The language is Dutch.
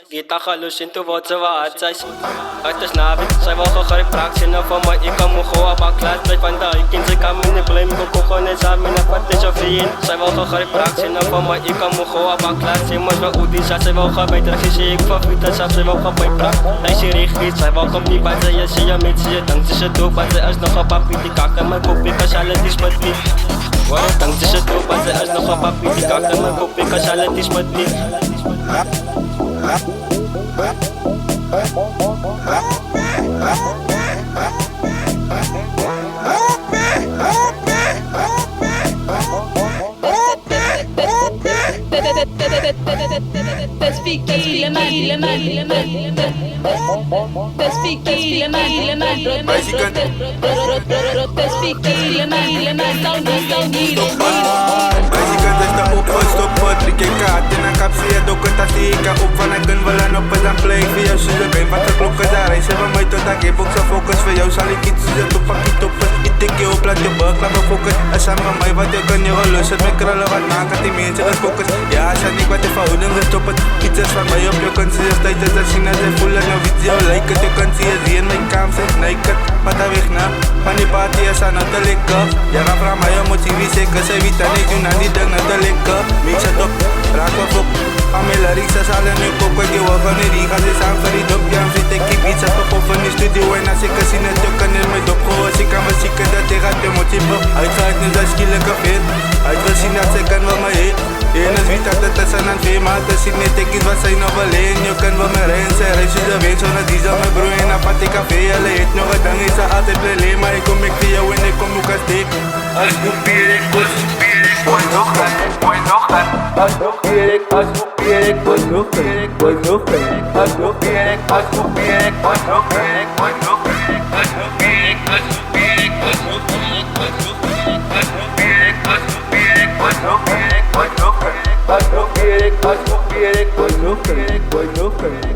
Kita gelusin toe wat ze waard zijn. Het is nabi, zij wil gegrijp praktien van mij. Ik kan me gewoon bakklaat blijf van de ik in ze kan me niet blame. Ik kook gewoon eens aan mijn apart is of in. Zij wil gegrijp praktien van mij. Ik kan me gewoon bakklaat zijn. Maar wel hoe die zat, zij wil gaan bij terug. Zie ik van Vita, zij wil gaan bij praat. Hij zie recht, zij wil komt niet bij ze. Je zie je met ze, dank ze doop. Maar ze is nog een papi, die kakken mijn kop. Ik als alle is met me. Waarom dank ze doop, maar ze is nog een papi, die kakken mijn kop. Ik als alle is met me. Ik kaart in een kap, zie je documentatie. Ik ga op van ik kan wel aan op het aan play. Voor jou zie je been, wat de klokken daar is. Hebben mij tot dat ik box focus. Voor jou zal ik iets zien, top pak je toppen. Ik tik je op, laat je bug, laat me focus. En samen met mij wat je kan, je gelust. Het met krullen wat maakt, dat die mensen gaan focus. Ja, als je niet wat je verhouding gestoppen. Iets is van mij op je kan zien. Tijd is dat zien als je voelen. Nou weet jou lijkt het, je kan zien. Zie in mijn kamer zit naked. Wat dat weg na, van die party is aan het likken. Je gaat vragen mij om motivatie, zeker. Zij weet dat ik doe naar die ding naar te likken. Mix het op. Raak me op, aan mijn lyrics is al in je kop. Ik wil van die riga, ze zijn voor die dop. Ja, vind ik iets uit mijn kop van die studio. En als ik het zie, net ook kan in mijn dop. Als ik aan mijn zieken, dat ik gaat de motivo. Uitgaat nu dat schielige vet. Uit wil zien dat ze kan wel me heen. En als weet dat het is aan twee maanden. Zie net ik iets wat zij nog alleen. Je kan wel me rijden, zij reis je de wens. Zonder die zal mijn broer in een party café. Alle eet nog een dang, is er altijd probleem. Maar ik kom ik voor jou en ik kom ook als steek. Als probeer ik, mooi nog dan, mooi nog dan. Als probeer ik, mooi nog dan, mooi nog dan. Als probeer ik, mooi nog dan, mooi nog dan. Als probeer ik, mooi nog dan, mooi nog dan. Als probeer ik, mooi nog dan, mooi nog dan.